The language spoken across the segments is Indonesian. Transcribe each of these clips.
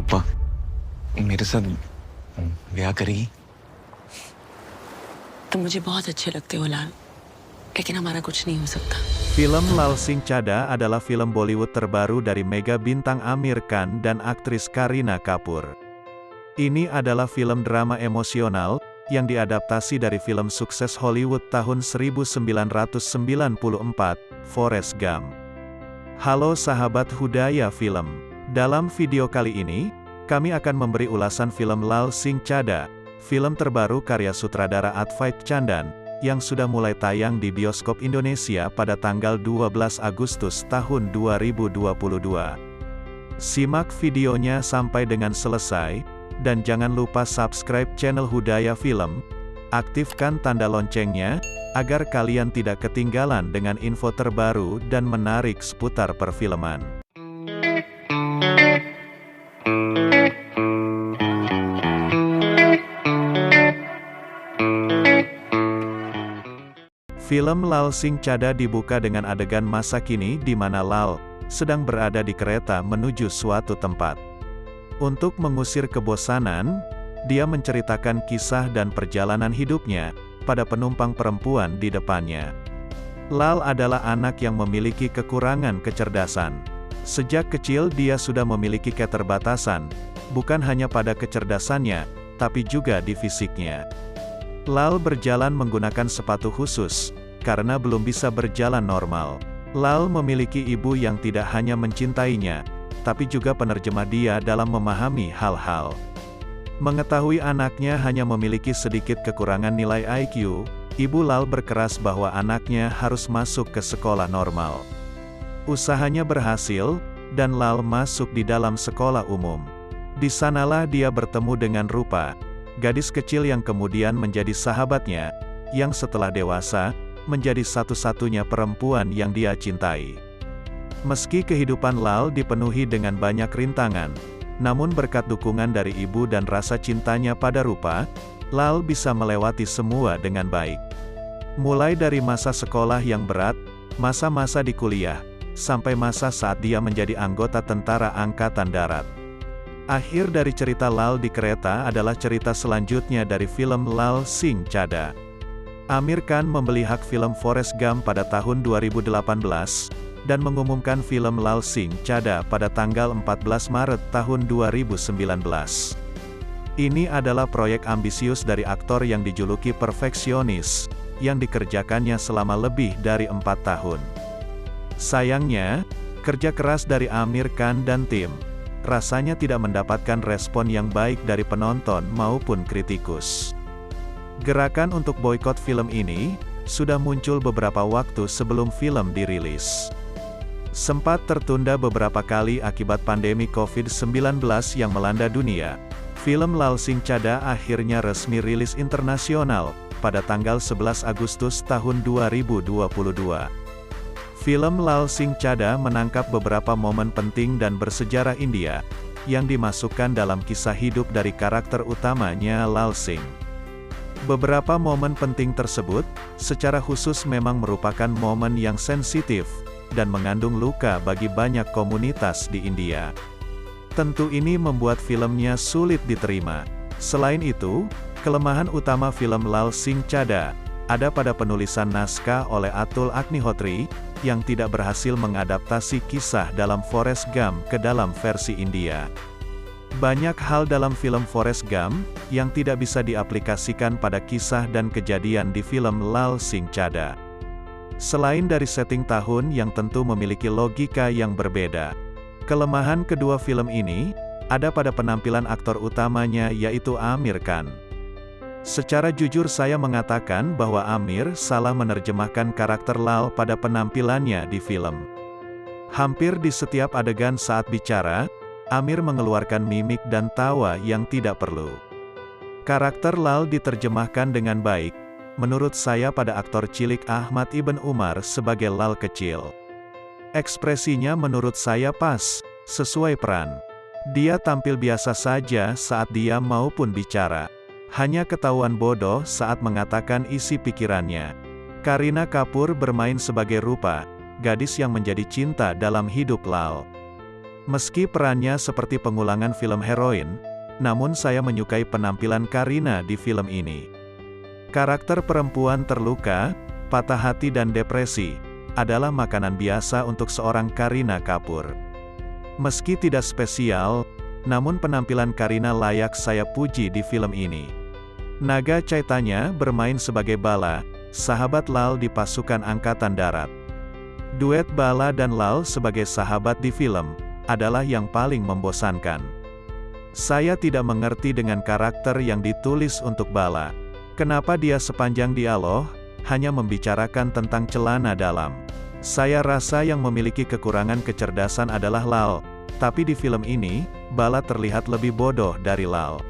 पापा मेरे साथ ब्याह करेगी? तुम मुझे बहुत अच्छे लगते हो लाल, लेकिन हमारा कुछ नहीं हो सकता. Film Lal Singh Chadha adalah film Bollywood terbaru dari mega bintang Aamir Khan dan aktris Kareena Kapoor. Ini adalah film drama emosional, yang diadaptasi dari film sukses Hollywood tahun 1994, Forrest Gump. Halo sahabat Hudaya Film. Dalam video kali ini, kami akan memberi ulasan film Lal Singh Chadha, film terbaru karya sutradara Advait Chandan, yang sudah mulai tayang di bioskop Indonesia pada tanggal 12 Agustus tahun 2022. Simak videonya sampai dengan selesai, dan jangan lupa subscribe channel Hudaya Film, aktifkan tanda loncengnya, agar kalian tidak ketinggalan dengan info terbaru dan menarik seputar perfilman. Film Lal Singh Chadha dibuka dengan adegan masa kini di mana Lal sedang berada di kereta menuju suatu tempat. Untuk mengusir kebosanan, dia menceritakan kisah dan perjalanan hidupnya pada penumpang perempuan di depannya. Lal adalah anak yang memiliki kekurangan kecerdasan. Sejak kecil dia sudah memiliki keterbatasan, bukan hanya pada kecerdasannya, tapi juga di fisiknya. Lal berjalan menggunakan sepatu khusus, karena belum bisa berjalan normal. Lal memiliki ibu yang tidak hanya mencintainya, tapi juga penerjemah dia dalam memahami hal-hal. Mengetahui anaknya hanya memiliki sedikit kekurangan nilai IQ, ibu Lal berkeras bahwa anaknya harus masuk ke sekolah normal. Usahanya berhasil, dan Lal masuk di dalam sekolah umum. Di sanalah dia bertemu dengan Rupa, gadis kecil yang kemudian menjadi sahabatnya, yang setelah dewasa, menjadi satu-satunya perempuan yang dia cintai. Meski kehidupan Lal dipenuhi dengan banyak rintangan, namun berkat dukungan dari ibu dan rasa cintanya pada Rupa, Lal bisa melewati semua dengan baik. Mulai dari masa sekolah yang berat, masa-masa di kuliah, sampai masa saat dia menjadi anggota tentara Angkatan Darat. Akhir dari cerita Lal di kereta adalah cerita selanjutnya dari film Lal Singh Chadha. Aamir Khan membeli hak film Forrest Gump pada tahun 2018, dan mengumumkan film Lal Singh Chadha pada tanggal 14 Maret tahun 2019. Ini adalah proyek ambisius dari aktor yang dijuluki perfeksionis, yang dikerjakannya selama lebih dari 4 tahun. Sayangnya, kerja keras dari Aamir Khan dan tim, rasanya tidak mendapatkan respon yang baik dari penonton maupun kritikus. Gerakan untuk boikot film ini sudah muncul beberapa waktu sebelum film dirilis. Sempat tertunda beberapa kali akibat pandemi COVID-19 yang melanda dunia, film Lal Singh Chadha akhirnya resmi rilis internasional pada tanggal 11 Agustus tahun 2022. Film Lal Singh Chadha menangkap beberapa momen penting dan bersejarah India, yang dimasukkan dalam kisah hidup dari karakter utamanya Lal Singh. Beberapa momen penting tersebut, secara khusus memang merupakan momen yang sensitif, dan mengandung luka bagi banyak komunitas di India. Tentu ini membuat filmnya sulit diterima. Selain itu, kelemahan utama film Lal Singh Chadha ada pada penulisan naskah oleh Atul Agnihotri, yang tidak berhasil mengadaptasi kisah dalam Forrest Gump ke dalam versi India. Banyak hal dalam film Forrest Gump, yang tidak bisa diaplikasikan pada kisah dan kejadian di film Lal Singh Chadha. Selain dari setting tahun yang tentu memiliki logika yang berbeda, kelemahan kedua film ini, ada pada penampilan aktor utamanya yaitu Aamir Khan. Secara jujur saya mengatakan bahwa Aamir salah menerjemahkan karakter Lal pada penampilannya di film. Hampir di setiap adegan saat bicara, Aamir mengeluarkan mimik dan tawa yang tidak perlu. Karakter Lal diterjemahkan dengan baik, menurut saya pada aktor cilik Ahmad Ibn Umar sebagai Lal kecil. Ekspresinya menurut saya pas, sesuai peran. Dia tampil biasa saja saat dia maupun bicara. Hanya ketahuan bodoh saat mengatakan isi pikirannya. Kareena Kapoor bermain sebagai Rupa, gadis yang menjadi cinta dalam hidup Lal. Meski perannya seperti pengulangan film heroin, namun saya menyukai penampilan Kareena di film ini. Karakter perempuan terluka, patah hati dan depresi, adalah makanan biasa untuk seorang Kareena Kapoor. Meski tidak spesial, namun penampilan Kareena layak saya puji di film ini. Naga Chaitanya bermain sebagai Bala, sahabat Lal di pasukan Angkatan Darat. Duet Bala dan Lal sebagai sahabat di film adalah yang paling membosankan. Saya tidak mengerti dengan karakter yang ditulis untuk Bala. Kenapa dia sepanjang dialog hanya membicarakan tentang celana dalam? Saya rasa yang memiliki kekurangan kecerdasan adalah Lal, tapi di film ini, Bala terlihat lebih bodoh dari Lal.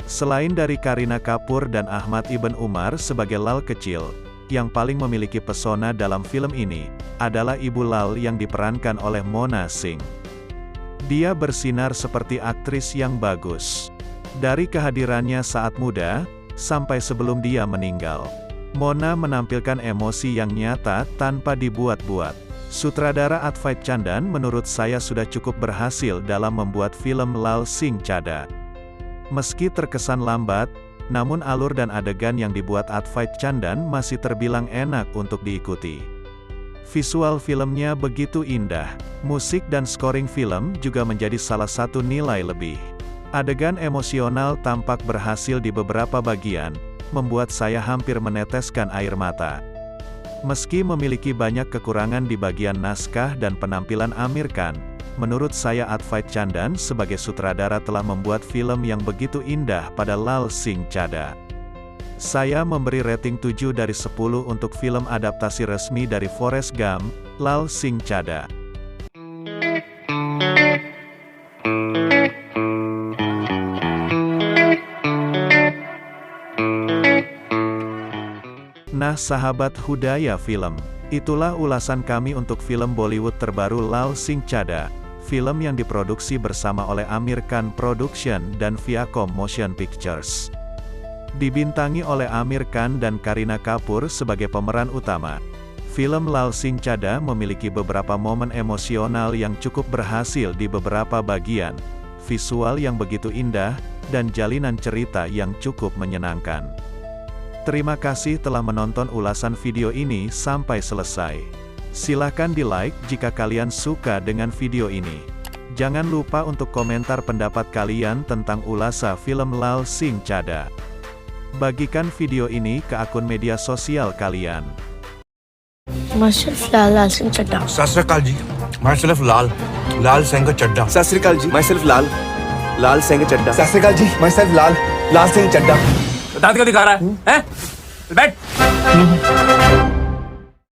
Selain dari Kareena Kapoor dan Ahmad Ibn Umar sebagai Lal kecil, yang paling memiliki pesona dalam film ini adalah ibu Lal yang diperankan oleh Mona Singh. Dia bersinar seperti aktris yang bagus. Dari kehadirannya saat muda, sampai sebelum dia meninggal. Mona menampilkan emosi yang nyata tanpa dibuat-buat. Sutradara Advait Chandan menurut saya sudah cukup berhasil dalam membuat film Lal Singh Chadha. Meski terkesan lambat, namun alur dan adegan yang dibuat Advait Chandan masih terbilang enak untuk diikuti. Visual filmnya begitu indah, musik dan scoring film juga menjadi salah satu nilai lebih. Adegan emosional tampak berhasil di beberapa bagian, membuat saya hampir meneteskan air mata. Meski memiliki banyak kekurangan di bagian naskah dan penampilan Aamir Khan, menurut saya Advait Chandan sebagai sutradara telah membuat film yang begitu indah pada Lal Singh Chadha. Saya memberi rating 7 dari 10 untuk film adaptasi resmi dari Forrest Gump, Lal Singh Chadha. Nah sahabat Hudaya Film, itulah ulasan kami untuk film Bollywood terbaru Lal Singh Chadha, film yang diproduksi bersama oleh Aamir Khan Production dan Viacom Motion Pictures. Dibintangi oleh Aamir Khan dan Kareena Kapoor sebagai pemeran utama. Film Lal Singh Chadha memiliki beberapa momen emosional yang cukup berhasil di beberapa bagian, visual yang begitu indah, dan jalinan cerita yang cukup menyenangkan. Terima kasih telah menonton ulasan video ini sampai selesai. Silahkan di-like jika kalian suka dengan video ini. Jangan lupa untuk komentar pendapat kalian tentang ulasan film Lal Singh Chadha. Bagikan video ini ke akun media sosial kalian. Myself Lal Singh Chadha. सत श्री अकाल जी, myself लाल सिंह चड्ढा। सत श्री अकाल जी, myself लाल सिंह चड्ढा। सत श्री अकाल जी, myself लाल सिंह चड्ढा। दांत क्यों दिखा रहा है? बैठ।